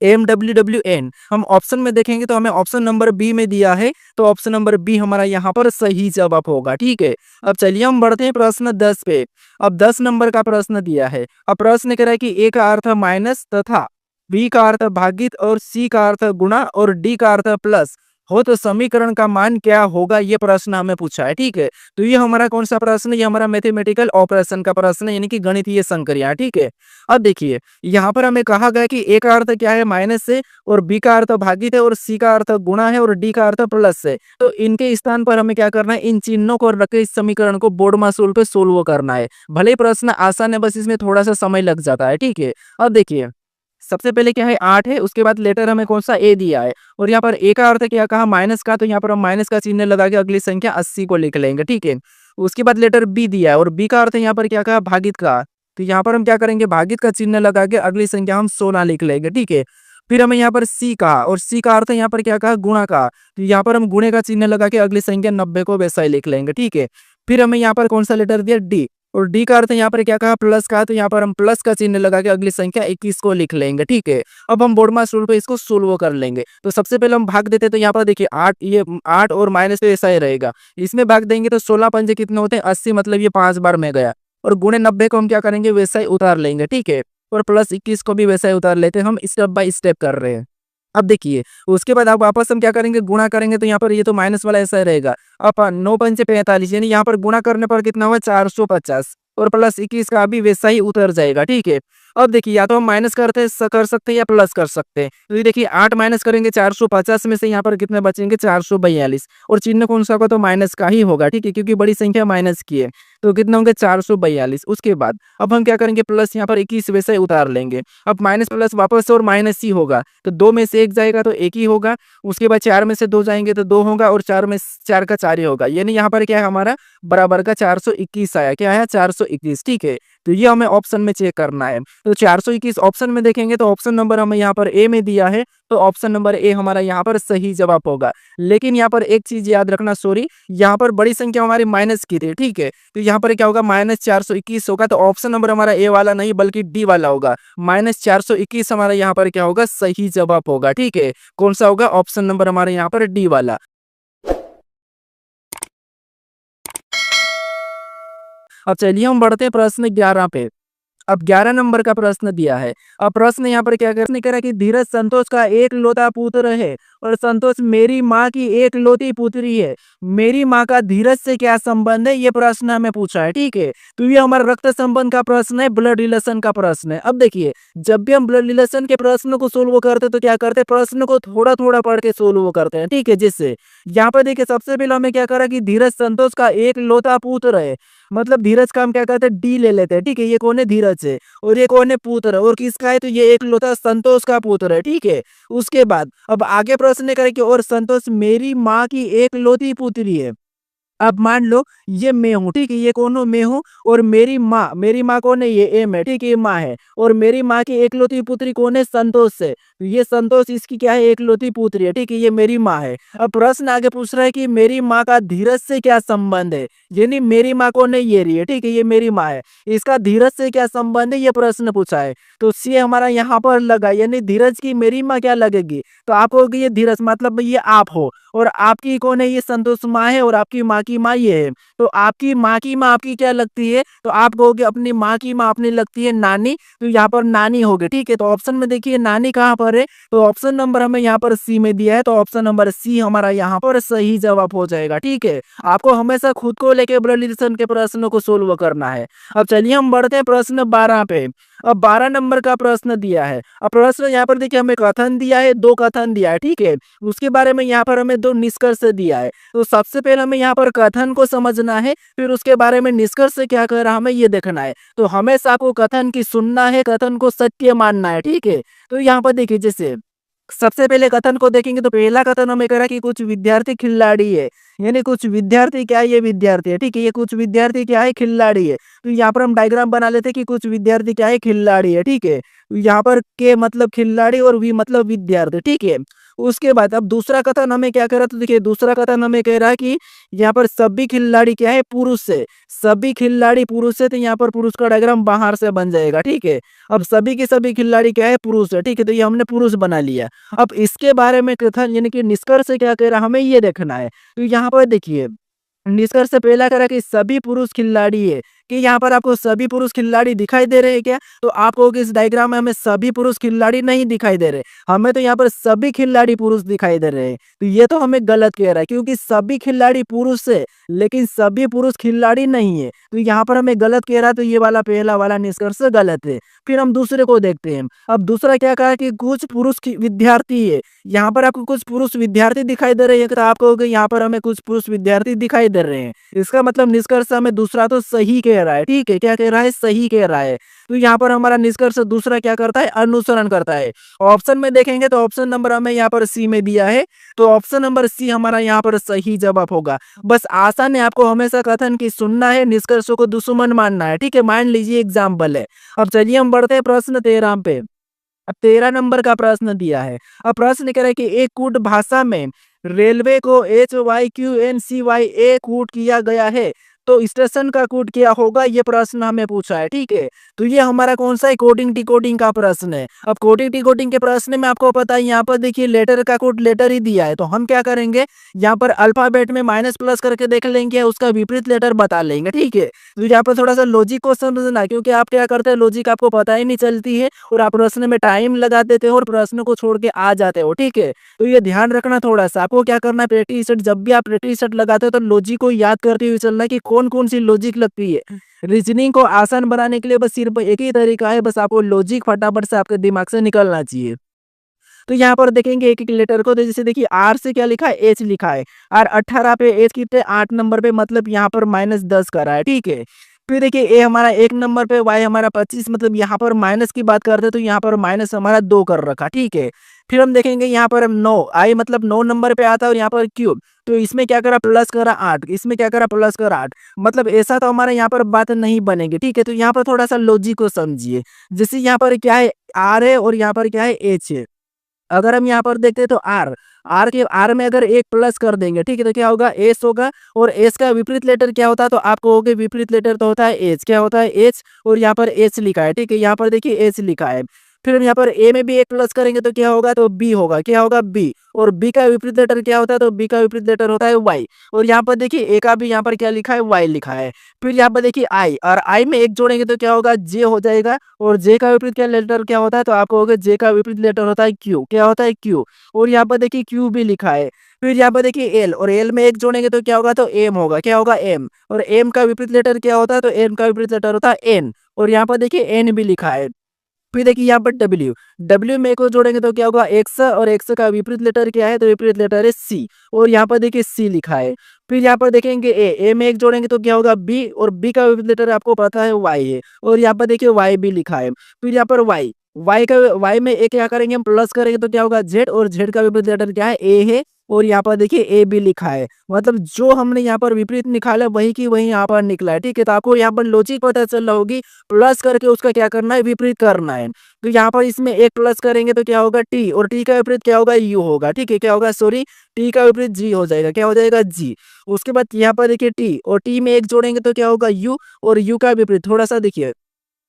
एम डब्ल्यू डब्ल्यू एन हम ऑप्शन में देखेंगे तो हमें ऑप्शन नंबर बी में दिया है, तो ऑप्शन नंबर बी हमारा यहाँ पर सही जवाब होगा। ठीक है, अब चलिए हम बढ़ते हैं प्रश्न 10 पे। अब 10 नंबर का प्रश्न दिया है। अब प्रश्न कह रहा है कि ए का अर्थ माइनस तथा बी का अर्थ भागित और सी का अर्थ गुणा और डी का अर्थ प्लस हो तो समीकरण का मान क्या होगा, ये प्रश्न हमें पूछा है। ठीक है, तो ये हमारा कौन सा प्रश्न है, ये हमारा मैथमेटिकल ऑपरेशन का प्रश्न है, यानी कि गणितीय संक्रिया। ठीक है, अब देखिए यहाँ पर हमें कहा गया कि ए का अर्थ क्या है, माइनस से, और बी का अर्थ भागित है, और सी का अर्थ गुणा है, और डी का अर्थ प्लस है। तो इनके स्थान पर हमें क्या करना है, इन चिन्हों को रख के इस समीकरण को बोर्ड मासूल पे सोल्व करना है। भले ही प्रश्न आसान है, बस इसमें थोड़ा सा समय लग जाता है। ठीक है, अब देखिए सबसे पहले क्या है, 8 है, उसके बाद लेटर हमें कौन सा ए दिया है, और यहाँ पर ए का अर्थ क्या कहा, माइनस का, तो यहाँ पर हम माइनस का चिन्ह लगा के अगली संख्या 80 को लिख लेंगे। ठीक है, उसके बाद लेटर बी दिया है, और बी का अर्थ यहाँ पर क्या कहा, भागित का, तो यहाँ पर हम क्या करेंगे, भागित का चिन्ह लगा के अगली संख्या हम 16 लिख लेंगे। ठीक है, फिर हमें यहाँ पर सी कहा, और सी का अर्थ यहाँ पर क्या कहा, गुणा का, तो यहाँ पर हम गुणे का चिन्ह लगा के अगली संख्या 90 को वैसा ही लिख लेंगे। ठीक है, फिर हमें यहाँ पर कौन सा लेटर दिया, डी, और डी का अर्थ यहाँ पर क्या कहा, प्लस का, तो यहाँ पर हम प्लस का चिन्ह लगा के अगली संख्या 21 को लिख लेंगे। ठीक है, अब हम बोर्ड मास रूल पे इसको सोल्व कर लेंगे। तो सबसे पहले हम भाग देते हैं, तो यहाँ पर देखिए 8, ये 8 और माइनस तो ऐसा ही रहेगा, इसमें भाग देंगे तो 16 पंजे कितने होते हैं, 80, मतलब ये 5 बार में गया, और गुणे 90 को हम क्या करेंगे, वैसा ही उतार लेंगे। ठीक है, और प्लस 21 को भी वैसा ही उतार लेते हैं, हम स्टेप बाय स्टेप कर रहे हैं। अब देखिए उसके बाद आप वापस हम क्या करेंगे, गुणा करेंगे, तो यहाँ पर ये तो माइनस वाला ऐसा ही रहेगा। अब 9 पंचे 45, यानी यहाँ पर गुणा करने पर कितना हुआ, 450, और प्लस 21 का भी वैसा ही उतर जाएगा। ठीक है, अब देखिए या तो हम माइनस कर सकते हैं या प्लस कर सकते हैं। तो ये देखिए 8 माइनस करेंगे 450 में से यहाँ पर कितने बचेंगे, 442, और चिन्ह कौन सा होगा, तो माइनस का ही होगा। ठीक है, क्योंकि बड़ी संख्या माइनस की है, तो कितने होंगे, 442। उसके बाद अब हम क्या करेंगे, प्लस यहाँ पर 21 वैसे ही उतार लेंगे। अब माइनस प्लस वापस से और माइनस ही होगा, तो 2 में से 1 जाएगा तो 1 ही होगा। उसके बाद 4 में से 2 जाएंगे तो 2 होगा, और 4 में 4 का 4 ही होगा, यानी यहाँ पर क्या है, हमारा बराबर का 421 आया। क्या है, 421। ठीक है, तो ये हमें ऑप्शन में चेक करना है। तो 421 ऑप्शन में देखेंगे तो ऑप्शन नंबर हमें यहाँ पर ए में दिया है, तो ऑप्शन नंबर ए हमारा यहाँ पर सही जवाब होगा। लेकिन यहाँ पर एक चीज याद रखना, सॉरी, यहाँ पर बड़ी संख्या हमारी माइनस की थी। ठीक है, तो यहाँ पर क्या होगा, -421 होगा, तो ऑप्शन नंबर हमारा ए वाला नहीं बल्कि डी वाला होगा। -421 हमारा यहाँ पर क्या होगा, सही जवाब होगा। ठीक है, कौन सा होगा, ऑप्शन नंबर हमारे यहाँ पर डी वाला। अब चलिए हम बढ़ते हैं प्रश्न 11 पे। अब 11 नंबर का प्रश्न दिया है। अब प्रश्न यहाँ पर क्या करने कह रहा है कि धीरज संतोष का एक लौता पुत्र है और संतोष मेरी माँ की एक लौती पुत्री है। मेरी माँ का धीरज से क्या संबंध है, ये प्रश्न हमें पूछा है। ठीक है, तो ये हमारा रक्त संबंध का प्रश्न है, ब्लड रिलेशन का प्रश्न है। अब देखिए जब भी हम ब्लड रिलेशन के प्रश्न को सोल्व करते हैं तो क्या करते हैं, प्रश्न को थोड़ा थोड़ा पढ़ के सोल्व करते हैं। ठीक है, जिससे यहाँ पर देखिए सबसे पहले हमें क्या करा कि धीरज संतोष का एक लौता पुत्र है, मतलब धीरज का हम क्या करते हैं, डी ले लेते हैं। ठीक है, ये कौन है, धीरज है, और ये कौन है, पुत्र, और किसका है, तो ये एक लौता संतोष का पुत्र है। ठीक है, उसके बाद अब आगे प्रश्न करें कि और संतोष मेरी माँ की एक लौती पुत्री है। अब मान लो ये मैं हूँ, ठीक है? ये कौन हूँ? मैं हूँ और मेरी माँ कौन है? ये एम है, ठीक है? ये माँ है और मेरी माँ की एकलौती पुत्री कौन है? संतोष है। तो ये संतोष इसकी क्या है? एकलौती पुत्री है, ठीक है? ये मेरी माँ है। अब प्रश्न आगे पूछ रहा है कि मेरी माँ का धीरज से क्या संबंध है? यानी मेरी माँ कौन है? ये रही है, ठीक है? ये मेरी माँ है। इसका धीरज से क्या संबंध है? ये प्रश्न पूछा है। तो सी हमारा यहाँ पर लगा, यानी धीरज की मेरी माँ क्या लगेगी? तो आप कहोगे ये धीरज मतलब ये आप हो और आपकी कौन है? ये संतोष माँ है और आपकी माँ की माँ ये है। तो आपकी माँ की माँ आपकी क्या लगती है? तो आप कहोगे अपनी माँ की माँ अपनी लगती है नानी, तो यहाँ पर नानी हो गई, ठीक है? तो ऑप्शन में देखिए नानी कहाँ पर है? तो ऑप्शन नंबर हमें यहाँ पर सी में दिया है, तो ऑप्शन नंबर सी हमारा यहाँ पर सही जवाब हो जाएगा, ठीक है? आपको हमेशा खुद को लेके ब्लड रिलेशन के प्रश्नों को सोल्व करना है। अब चलिए हम बढ़ते हैं प्रश्न 12 पे। अब 12 नंबर का प्रश्न दिया है। अब प्रश्न यहाँ पर देखिए हमें कथन दिया है, 2 कथन दिया है, ठीक है? उसके बारे में यहाँ पर हमें 2 निष्कर्ष दिया है। तो सबसे पहले हमें यहाँ पर कथन को समझना है, फिर उसके बारे में निष्कर्ष क्या कह रहा है हमें ये देखना है। तो हमेशा आपको कथन की सुनना है, कथन को सत्य मानना है, ठीक है? तो यहाँ पर देखिए जैसे सबसे पहले कथन को देखेंगे तो पहला कथन हमें कह रहा है कि कुछ विद्यार्थी खिलाड़ी है, यानी कुछ विद्यार्थी क्या है? ये विद्यार्थी है, ठीक है? ये कुछ विद्यार्थी क्या है? खिलाड़ी है। तो यहाँ पर हम डायग्राम बना लेते हैं कि कुछ विद्यार्थी क्या है? खिलाड़ी है, ठीक है? तो यहाँ पर के मतलब खिलाड़ी और वी मतलब विद्यार्थी, ठीक है? उसके बाद अब दूसरा कथन हमें क्या कह रहा है? तो देखिए दूसरा कथन हमें कह रहा है कि यहाँ पर सभी खिलाड़ी क्या है? पुरुष है। सभी खिलाड़ी पुरुष है, तो यहाँ पर पुरुष का डायग्राम बाहर से बन जाएगा, ठीक है? अब सभी के सभी खिलाड़ी क्या है? पुरुष है, ठीक है? तो ये हमने पुरुष बना लिया। अब इसके बारे में कथन यानी कि निष्कर्ष क्या कह रहा है हमें ये देखना है। तो यहाँ पर देखिए निष्कर्ष से पहला कह रहा है कि सभी पुरुष खिलाड़ी है, कि यहाँ पर आपको सभी पुरुष खिलाड़ी दिखाई दे रहे हैं क्या? तो आप कहोगे इस डायग्राम में हमें सभी पुरुष खिलाड़ी नहीं दिखाई दे रहे, हमें तो यहाँ पर सभी खिलाड़ी पुरुष दिखाई दे रहे हैं। तो ये तो हमें गलत कह रहा है क्योंकि सभी खिलाड़ी पुरुष है लेकिन सभी पुरुष खिलाड़ी नहीं है, तो यहाँ पर हमें गलत कह रहा है, तो ये वाला पहला वाला निष्कर्ष गलत है। फिर हम दूसरे को देखते हैं। अब दूसरा क्या कहा कि कुछ पुरुष विद्यार्थी है, यहाँ पर आपको कुछ पुरुष विद्यार्थी दिखाई दे रहे हैं, तो आप कहोगे यहाँ पर हमें कुछ पुरुष विद्यार्थी दिखाई दे रहे हैं। इसका मतलब निष्कर्ष हमें दूसरा तो सही कह रहा है, ठीक है? क्या कह रहा है? सही कह रहा है। तो यहाँ पर हमारा निष्कर्ष दूसरा क्या करता है? अनुसरण करता है। ऑप्शन में देखेंगे तो ऑप्शन नंबर हमें यहाँ पर सी में दिया है, तो ऑप्शन नंबर सी हमारा यहाँ पर सही जवाब होगा। बस आसान है, आपको हमेशा कथन की सुनना है, निष्कर्षों को दुश्मन मानना है, ठीक है? मान लीजिए एग्जाम्पल है। अब चलिए हम बढ़ते हैं प्रश्न 13 पे। अब 13 नंबर का प्रश्न दिया है। अब प्रश्न कह रहा है कि एक कूट भाषा में रेलवे को HYQNCYA कूट किया गया है, तो स्टेशन का कूट क्या होगा? ये प्रश्न हमें पूछा है, ठीक है? तो ये हमारा कौन सा है? कोडिंग डिकोडिंग का प्रश्न है। अब कोडिंग डिकोडिंग के प्रश्न में आपको पता है यहाँ पर देखिए लेटर का कोड लेटर ही दिया है, तो हम क्या करेंगे यहाँ पर अल्फाबेट में माइनस प्लस करके देख लेंगे, उसका विपरीत लेटर बता लेंगे, ठीक है? तो यहाँ पर थोड़ा सा लॉजिक को समझना, क्योंकि आप क्या करते हैं लॉजिक आपको पता ही नहीं चलती है और आप प्रश्न में टाइम लगा देते हो और प्रश्न को छोड़ के आ जाते हो, ठीक है? तो ये ध्यान रखना थोड़ा सा, आपको क्या करना है प्रैक्टिस सेट, जब भी आप प्रैक्टिस सेट लगाते हो तो लॉजिक को याद करते हुए चलना कि कौन कौन सी लॉजिक लगती है। रीजनिंग को आसान बनाने के लिए बस सिर्फ एक ही तरीका है, बस आपको लॉजिक फटाफट से आपके दिमाग से निकलना चाहिए। तो यहाँ पर देखेंगे एक-एक लेटर को, तो जैसे देखिए आर से क्या लिखा है? एच लिखा है। और 18 पे एच कितने 8 नंबर पे मतलब यहाँ पर -10 करा है, ठीक है? फिर देखिए ए हमारा 1 नंबर पे, वाई हमारा 25 मतलब यहाँ पर माइनस की बात करते हैं तो यहाँ पर माइनस हमारा 2 कर रखा, ठीक है? फिर हम देखेंगे यहाँ पर 9 आई मतलब 9 नंबर पे आता है और यहाँ पर क्यूब, तो इसमें क्या करा प्लस करा 8, इसमें क्या करा प्लस करा 8, मतलब ऐसा तो हमारे यहाँ पर बात नहीं बनेगी, ठीक है? तो यहाँ पर थोड़ा सा लॉजिक को समझिए। जैसे यहाँ पर क्या है? आर है और यहाँ पर क्या है? एच है। अगर हम यहाँ पर देखते हैं तो आर में अगर एक प्लस कर देंगे, ठीक है? तो क्या होगा? एस होगा और एस का विपरीत लेटर क्या होता है? तो आप कहोगे विपरीत लेटर तो होता है एच। क्या होता है? एच, और यहाँ पर एच लिखा है, ठीक है? यहाँ पर देखिए एच लिखा है। फिर हम यहाँ पर ए में भी एक प्लस करेंगे तो क्या होगा? तो बी होगा। क्या होगा? बी, और बी का विपरीत लेटर क्या होता है? तो बी का विपरीत लेटर होता है वाई, और यहाँ पर देखिए ए का भी यहाँ पर क्या लिखा है? वाई लिखा है। फिर यहाँ पर देखिए आई, और आई में एक जोड़ेंगे तो क्या होगा? जे हो जाएगा, और जे का विपरीत क्या लेटर क्या होता है? तो आप कहोगे जे का विपरीत लेटर होता है क्यू। क्या होता है? क्यू, और यहाँ पर देखिए क्यू भी लिखा है। फिर यहाँ पर देखिए एल, और एल में एक जोड़ेंगे तो क्या होगा? तो एम होगा। क्या होगा? एम, और एम का विपरीत लेटर क्या होता है? तो एम का विपरीत लेटर होता है एन, और यहाँ पर देखिए एन भी लिखा है। फिर देखिए यहाँ पर डब्ल्यू, डब्ल्यू में को जोड़ेंगे तो क्या होगा? एक्स, और एक्स का विपरीत लेटर क्या है? तो विपरीत लेटर है सी, और यहाँ पर देखिए सी लिखा है। फिर यहाँ पर देखेंगे ए में एक जोड़ेंगे तो क्या होगा? बी, और बी का विपरीत लेटर आपको पता है वाई है, और यहाँ पर देखिए वाई भी लिखा है। फिर यहाँ पर वाई में एक क्या करेंगे हम? प्लस करेंगे तो क्या होगा? जेड, और जेड का विपरीत लेटर क्या है? ए है, और यहाँ पर देखिए ए बी लिखा है। मतलब जो हमने यहाँ पर विपरीत निकाला वही की वही यहाँ पर निकला है, ठीक है। तो आपको यहाँ पर लॉजिक पता चल रहा होगी, प्लस करके उसका क्या करना है, विपरीत करना है। तो यहाँ पर इसमें एक प्लस करेंगे तो क्या होगा, टी, और टी का विपरीत क्या होगा, यू होगा, ठीक है। क्या होगा, सॉरी, टी का विपरीत जी हो जाएगा, क्या हो जाएगा, जी। उसके बाद यहाँ पर देखिए टी, और टी में एक जोड़ेंगे तो क्या होगा, यू, और यू का विपरीत थोड़ा सा देखिए,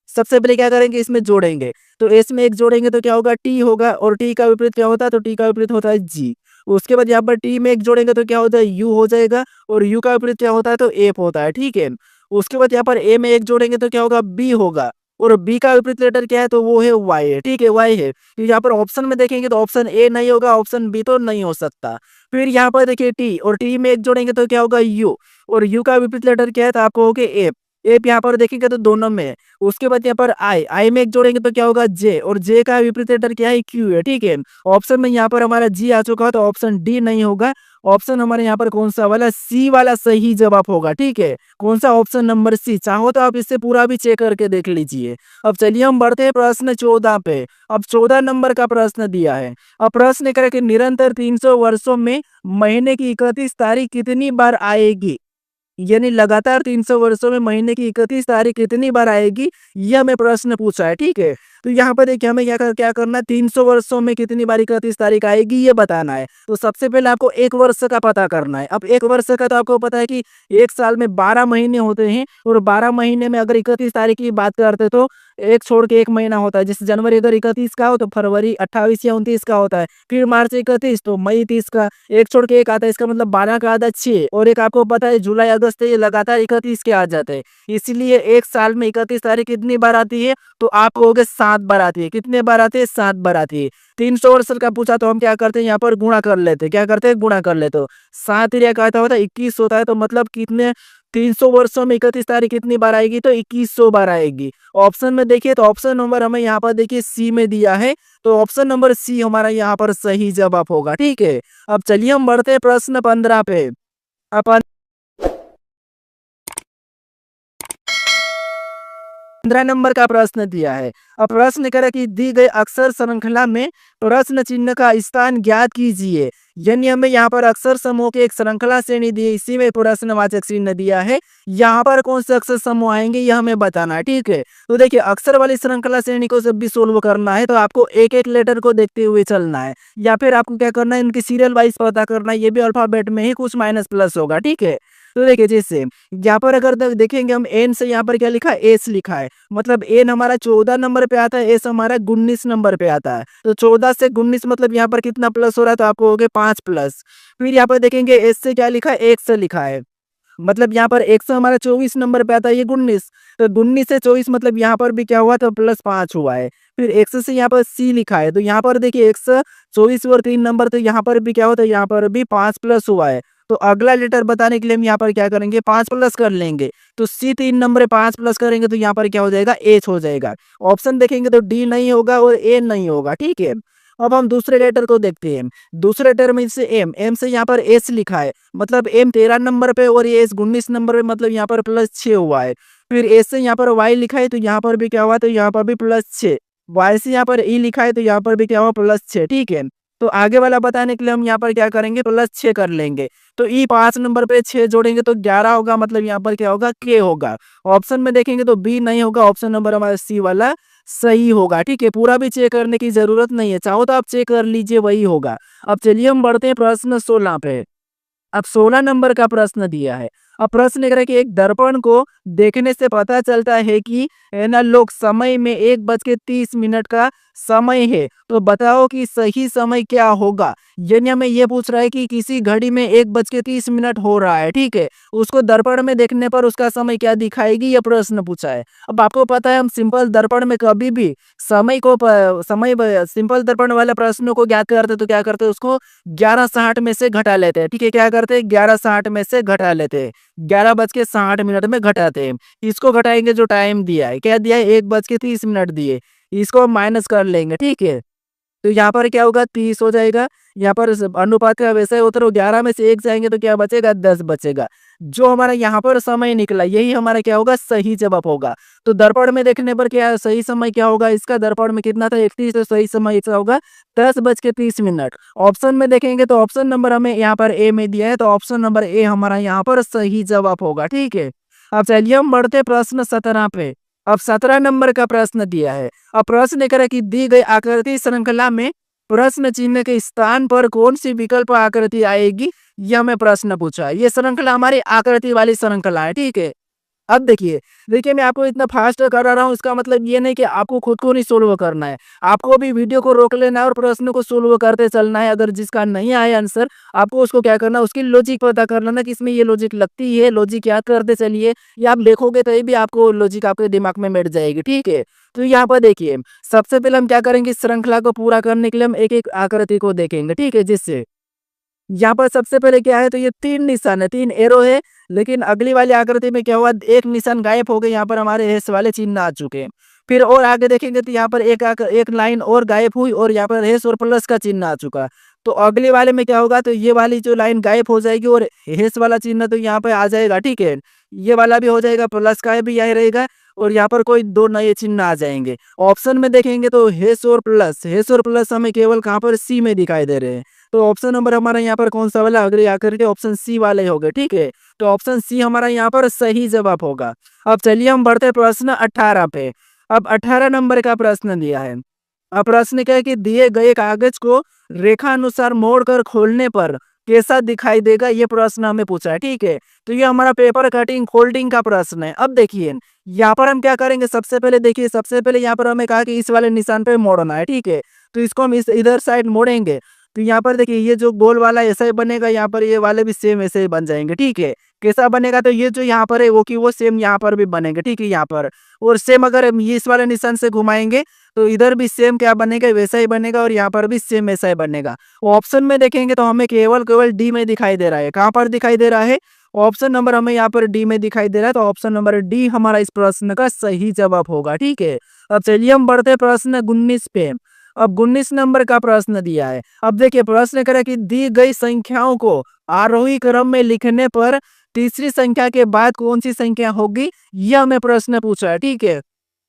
सबसे पहले क्या करेंगे, इसमें जोड़ेंगे। तो एस में एक जोड़ेंगे तो क्या होगा, टी होगा, और टी का विपरीत क्या होता है, तो टी का विपरीत होता है जी। उसके बाद यहाँ पर टी में एक जोड़ेंगे तो क्या होता है, यू हो जाएगा, और यू का विपरीत क्या होता है, तो एफ होता है, ठीक है। उसके बाद यहाँ पर ए में एक जोड़ेंगे तो क्या होगा, बी होगा, और बी का विपरीत लेटर क्या है, तो वो है वाई है, ठीक है, वाई है। तो यहाँ पर ऑप्शन में देखेंगे तो ऑप्शन ए नहीं होगा, ऑप्शन बी तो नहीं हो सकता। फिर यहाँ पर देखिए टी, और टी में एक जोड़ेंगे तो क्या होगा, यू, और यू का विपरीत लेटर क्या है, तो आपको हो गया एफ। एफ यहाँ पर देखेंगे तो दोनों में है। उसके बाद यहाँ पर आई, आई में एक जोड़ेंगे तो क्या होगा, जे, और जे का विपरीत लेटर क्या है, क्यू है, ठीक है। ऑप्शन में यहाँ पर हमारा जी आ चुका है, तो ऑप्शन डी नहीं होगा। ऑप्शन हमारे यहाँ पर कौन सा वाला, सी वाला सही जवाब होगा, ठीक है। कौन सा, ऑप्शन नंबर सी। चाहो तो आप इससे पूरा भी चेक करके देख लीजिए। अब चलिए हम बढ़ते हैं प्रश्न 14 पे। अब 14 नंबर का प्रश्न दिया है। अब प्रश्न करें कि निरंतर 300 वर्षों में महीने की 31 तारीख कितनी बार आएगी, यानी लगातार 300 वर्षों में महीने की 31 तारीख कितनी बार आएगी, यह हमें प्रश्न पूछा है, ठीक है। तो यहाँ पर देखिए हमें क्या करना है, 300 वर्षों में कितनी बार 31 तारीख आएगी ये बताना है। तो सबसे पहले आपको एक वर्ष का पता करना है। अब एक वर्ष का तो आपको पता है कि एक साल में 12 महीने होते हैं, और 12 महीने में अगर 31 तारीख की बात करते तो एक छोड़ के एक महीना होता है। जैसे जनवरी अगर 31 का हो तो फरवरी 28 या 29 का होता है, फिर मार्च 31 तो मई 30 का, एक छोड़ के एक आता है, इसका मतलब 12 का आधा 6, और एक आपको पता है जुलाई अगस्त ये लगातार 31 के आ जाते हैं। इसीलिए एक साल में 31 तारीख कितनी बार आती है, तो आप कहोगे 7 बार आती है। कितने बार आती है, 7 बार आती है। 300 वर्ष का पूछा तो हम क्या करते हैं, यहाँ पर गुणा कर लेते हैं। क्या करते हैं, गुणा कर लेते हो। 7 या का होता है 21 होता है, तो मतलब कितने, 300 वर्षों में 31 तारीख कितनी बार आएगी, तो 2100 बार आएगी। ऑप्शन में देखिए तो ऑप्शन नंबर हमें यहाँ पर देखिए सी में दिया है, तो ऑप्शन नंबर सी हमारा यहाँ पर सही जवाब होगा, ठीक है। अब चलिए हम बढ़ते हैं प्रश्न 15 पे। अब 15 नंबर का प्रश्न दिया है। अब प्रश्न करें कि दी गई अक्षर श्रृंखला में प्रश्न चिन्ह का स्थान ज्ञात कीजिए। यानी हमें यहाँ पर अक्षर समूह की एक श्रृंखला श्रेणी दी है, इसी में प्रश्नवाचक चिन्ह दिया है। यहाँ पर कौन से अक्षर समूह आएंगे यह हमें बताना है, ठीक है। तो देखिए अक्षर वाली श्रृंखला श्रेणी को जब भी सोल्व करना है तो आपको एक एक लेटर को देखते हुए चलना है, या फिर आपको क्या करना है, इनकी सीरियल वाइज पता करना है। ये भी अल्फाबेट में ही कुछ माइनस प्लस होगा, ठीक है। तो देखिए जैसे यहाँ पर अगर देखेंगे हम एन से, यहाँ पर क्या लिखा है, एस लिखा है। मतलब एन हमारा 14 नंबर पे आता है, एस हमारा 19 नंबर पे आता है। तो 14 से 19 मतलब यहाँ पर कितना प्लस हो रहा है, तो आपको हो गए 5 प्लस। फिर यहाँ पर देखेंगे एस से क्या लिखा है, एक से लिखा है। मतलब यहाँ पर 100 हमारा 24 नंबर पे आता है, ये 19। तो 19 से 24 मतलब यहाँ पर भी क्या हुआ, तो +5 हुआ है। फिर 100 से यहाँ पर सी लिखा है, तो यहाँ पर देखिए 124 और 3 नंबर, तो यहाँ पर भी क्या होता है, यहाँ पर भी 5 प्लस हुआ है। तो अगला लेटर बताने के लिए हम यहाँ पर क्या करेंगे, 5 प्लस कर लेंगे। तो सी 3 नंबर पे 5 प्लस करेंगे तो यहाँ पर क्या हो जाएगा, एच हो जाएगा। ऑप्शन देखेंगे तो डी नहीं होगा और ए नहीं होगा, ठीक है। अब हम दूसरे लेटर को देखते हैं। दूसरे लेटर में से एम, एम से यहाँ पर एस लिखा है। मतलब एम 13 नंबर पे और ये एस 19 नंबर पे, मतलब यहाँ पर +6 हुआ है। फिर एस से यहाँ पर वाई लिखा है, तो यहाँ पर भी क्या हुआ, तो यहाँ पर भी +6। वाई से यहाँ पर ई लिखा है, तो यहाँ पर भी क्या हुआ, +6, ठीक है। तो आगे वाला बताने के लिए हम यहाँ पर क्या करेंगे, +6 कर लेंगे। तो ई 5 नंबर पे 6 जोड़ेंगे तो 11 होगा, मतलब यहाँ पर क्या होगा, के होगा। ऑप्शन में देखेंगे तो बी नहीं होगा, ऑप्शन नंबर हमारा सी वाला सही होगा, ठीक है। पूरा भी चेक करने की जरूरत नहीं है, चाहो तो आप चेक कर लीजिए, वही होगा। अब चलिए हम बढ़ते हैं प्रश्न 16 पे। अब 16 नंबर का प्रश्न दिया है। अब प्रश्न कह रहा है कि एक दर्पण को देखने से पता चलता है कि है ना, लोग समय में 1:30 का समय है, तो बताओ कि सही समय क्या होगा। यानी हमें ये पूछ रहा है कि किसी घड़ी में 1:30 हो रहा है, ठीक है। उसको दर्पण में देखने पर उसका समय क्या दिखाएगी, यह प्रश्न पूछा है। अब आपको पता है हम सिंपल दर्पण में कभी भी समय को सिंपल दर्पण वाले प्रश्नों को ज्ञात करते तो क्या करते, उसको 11:60 में से घटा लेते हैं, ठीक है। क्या करते हैं, 11:60 में से घटा लेते हैं, 11:60 में घटाते हैं। इसको घटाएंगे, जो टाइम दिया है, क्या दिया है, 1:30 दिए, इसको हम माइनस कर लेंगे, ठीक है। तो यहाँ पर क्या होगा, 30 हो जाएगा। यहाँ पर अनुपात का वैसा ही उत्तर 11 में से 1 जाएंगे तो क्या बचेगा, 10 बचेगा। जो हमारा यहाँ पर समय निकला यही हमारा क्या होगा, सही जवाब होगा। तो दर्पण में देखने पर क्या सही समय क्या होगा, इसका दर्पण में कितना था 31, तो सही समय इसका होगा 10:30। ऑप्शन में देखेंगे तो ऑप्शन नंबर हमें यहाँ पर ए में दिया है, तो ऑप्शन नंबर ए हमारा यहाँ पर सही जवाब होगा। ठीक है, अब चलिए हम बढ़ते प्रश्न 17 पे। अब 17 नंबर का प्रश्न दिया है। अब प्रश्न करें कि दी गई आकृति श्रृंखला में प्रश्न चिन्ह के स्थान पर कौन सी विकल्प आकृति आएगी, यह हमें प्रश्न पूछा है। ये श्रृंखला हमारी आकृति वाली श्रृंखला है। ठीक है, अब देखिए देखिए मैं आपको इतना फास्ट करा रहा हूँ, इसका मतलब ये नहीं कि आपको खुद को नहीं सोल्व करना है, आपको भी वीडियो को रोक लेना है और प्रश्न को सोल्व करते चलना है। अगर जिसका नहीं आया आंसर, आपको उसको क्या करना है, उसकी लॉजिक पता कर लेना कि इसमें ये लॉजिक लगती है, लॉजिक याद करते चलिए, या आप देखोगे तभी भी आपको लॉजिक आपके दिमाग में बैठ जाएगी। ठीक है, तो यहाँ पर देखिए सबसे पहले हम क्या करेंगे, इस श्रृंखला को पूरा करने के लिए हम एक एक आकृति को देखेंगे। ठीक है, जिससे यहाँ पर सबसे पहले क्या है, तो ये 3 निशान है, 3 एरो है, लेकिन अगली वाली आकृति में क्या हुआ, एक निशान गायब हो गए, यहाँ पर हमारे हेस वाले चिन्ह आ चुके हैं। फिर और आगे देखेंगे तो यहाँ पर एक लाइन और गायब हुई और यहाँ पर हेस और प्लस का चिन्ह आ चुका। तो अगले वाले में क्या होगा, तो ये वाली जो लाइन गायब हो जाएगी और हेस वाला चिन्ह तो यहाँ पे आ जाएगा। ठीक है, ये वाला भी हो जाएगा, प्लस का भी यही रहेगा और यहाँ पर कोई 2 नए चिन्ह आ जाएंगे। ऑप्शन में देखेंगे तो हेस और प्लस हमें केवल कहाँ पर सी में दिखाई दे रहे हैं। तो ऑप्शन नंबर हमारा यहाँ पर कौन सा वाला, अगले आकर के ऑप्शन सी वाले हो गए। ठीक है, तो ऑप्शन सी हमारा यहाँ पर सही जवाब होगा। अब चलिए हम बढ़ते प्रश्न 18 पे। अब 18 नंबर का प्रश्न दिया है। अब प्रश्न क्या है कि दिए गए कागज को रेखा अनुसार मोड़कर खोलने पर कैसा दिखाई देगा, ये प्रश्न हमें पूछा है। ठीक है, तो ये हमारा पेपर कटिंग फोल्डिंग का प्रश्न है। अब देखिए यहाँ पर हम क्या करेंगे, सबसे पहले देखिए, सबसे पहले यहाँ पर हमें कहा कि इस वाले निशान पे मोड़ना है। ठीक है, तो इसको हम इस इधर साइड मोड़ेंगे तो यहाँ पर देखिए ये जो गोल वाला ऐसा ही बनेगा, यहाँ पर ये वाले भी सेम ऐसे ही बन जाएंगे। ठीक है, कैसा बनेगा, तो ये जो यहाँ पर है वो कि वो सेम यहाँ पर भी बनेंगे। ठीक है, यहाँ पर और सेम अगर हम ये इस वाले निशान से घुमाएंगे तो इधर भी सेम क्या बनेगा, वैसा ही बनेगा और यहाँ पर भी सेम ऐसा ही बनेगा। ऑप्शन में देखेंगे तो हमें केवल केवल डी में दिखाई दे रहा है। कहाँ पर दिखाई दे रहा है, ऑप्शन नंबर हमें यहाँ पर डी में दिखाई दे रहा है, तो ऑप्शन नंबर डी हमारा इस प्रश्न का सही जवाब होगा। ठीक है, अब चलिए हम बढ़ते प्रश्न 19 पे। अब 19 नंबर का प्रश्न दिया है। अब देखिए प्रश्न करें कि दी गई संख्याओं को आरोही क्रम में लिखने पर तीसरी संख्या के बाद कौन सी संख्या होगी, यह हमें प्रश्न पूछा है। ठीक है,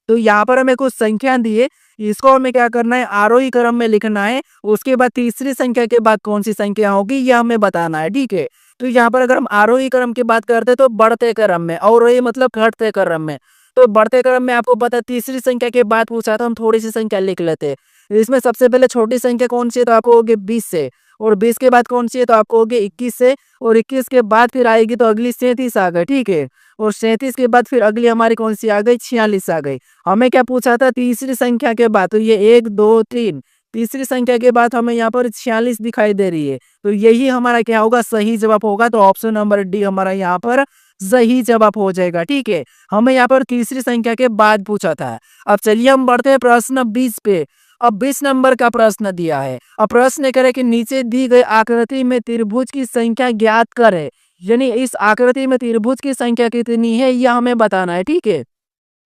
तो यहाँ पर हमें कुछ संख्या दिए, इसको हमें क्या करना है, आरोही क्रम में लिखना है, उसके बाद तीसरी संख्या के बाद कौन सी संख्या होगी यह हमें बताना है। ठीक है, तो यहाँ पर अगर हम आरोही क्रम की बात करते तो बढ़ते क्रम में, अवरोही मतलब घटते क्रम में। तो बढ़ते क्रम में आपको पता है तीसरी संख्या के बाद पूछा तो हम थोड़ी सी संख्या लिख लेते हैं। इसमें सबसे पहले छोटी संख्या कौन सी है, तो आपको होगी 20 से, और 20 के बाद कौन सी है, तो आपको होगी 21 से, और 21 के बाद फिर आएगी तो अगली 37 आ गई। ठीक है, और 37 के बाद फिर अगली हमारी कौन सी आ गई, 46 आ गई। हमें क्या पूछा था, तीसरी संख्या के बाद, तो ये 1 2 3, तीसरी संख्या के बाद हमें यहाँ पर 46 दिखाई दे रही है, तो यही हमारा क्या होगा, सही जवाब होगा। तो ऑप्शन नंबर डी हमारा यहाँ पर सही जवाब हो जाएगा। ठीक है, हमें यहाँ पर तीसरी संख्या के बाद पूछा था। अब चलिए हम बढ़ते हैं प्रश्न 20 पे। अब 20 नंबर का प्रश्न दिया है। अब प्रश्न करें कि नीचे दी गई आकृति में त्रिभुज की संख्या ज्ञात करें, यानी इस आकृति में त्रिभुज की संख्या कितनी है यह हमें बताना है। ठीक है,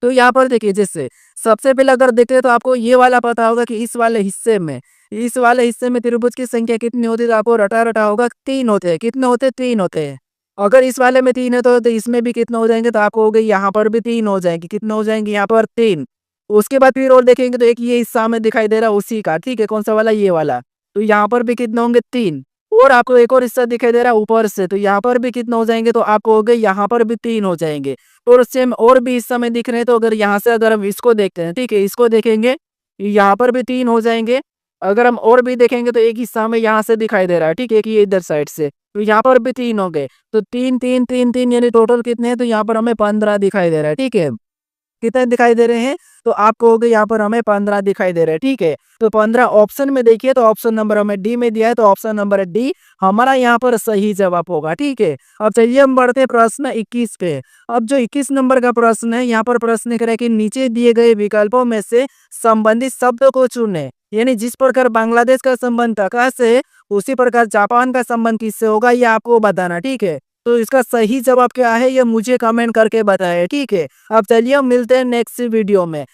तो यहाँ पर देखिए जैसे सबसे पहले अगर देखें तो आपको ये वाला पता होगा कि इस वाले हिस्से में त्रिभुज की संख्या कितनी होती है, तो आपको रटा रटा होगा 3 होते हैं। कितने होते हैं, 3 होते हैं। अगर इस वाले में 3 है तो इसमें भी कितने हो जाएंगे, तो आपको हो गई यहाँ पर भी 3 हो जाएंगे। कितने हो जाएंगे, यहाँ पर 3। उसके बाद फिर और देखेंगे तो एक ये हिस्सा में दिखाई दे रहा है उसी का। ठीक है, कौन सा वाला, ये वाला, तो यहाँ पर भी कितने होंगे, 3। और आपको एक और हिस्सा दिखाई दे रहा है ऊपर से, तो यहाँ पर भी कितने हो जाएंगे, तो आपको हो गए यहाँ पर भी 3 हो जाएंगे। और सेम और भी हिस्सा में दिख रहे हैं, तो अगर यहाँ से अगर हम इसको देखते हैं, ठीक है, इसको देखेंगे यहाँ पर भी 3 हो जाएंगे। अगर हम और भी देखेंगे तो एक हिस्सा में यहाँ से दिखाई दे रहा है, ठीक है, कि ये इधर साइड से, तो यहाँ पर भी 3 हो गए। तो 3 3 3 3 यानी टोटल कितने हैं, तो यहाँ पर हमें 15 दिखाई दे रहा है। ठीक है, कितने दिखाई दे रहे हैं, तो आपको हो गए यहाँ पर हमें 15 दिखाई दे रहे हैं। ठीक है, तो 15 ऑप्शन में देखिए, तो ऑप्शन नंबर हमें डी में दिया है, तो ऑप्शन नंबर डी हमारा यहाँ पर सही जवाब होगा। ठीक है, अब चलिए हम बढ़ते हैं प्रश्न 21 पे। अब जो 21 नंबर का प्रश्न है, यहाँ पर प्रश्न करें कि नीचे दिए गए विकल्पों में से संबंधित शब्द को चुने, यानी जिस प्रकार बांग्लादेश का संबंध टका से है, उसी प्रकार जापान का संबंध किससे होगा, ये आपको बताना। ठीक है, तो इसका सही जवाब क्या है ये मुझे कमेंट करके बताएं। ठीक है, अब चलिए हम मिलते हैं नेक्स्ट वीडियो में।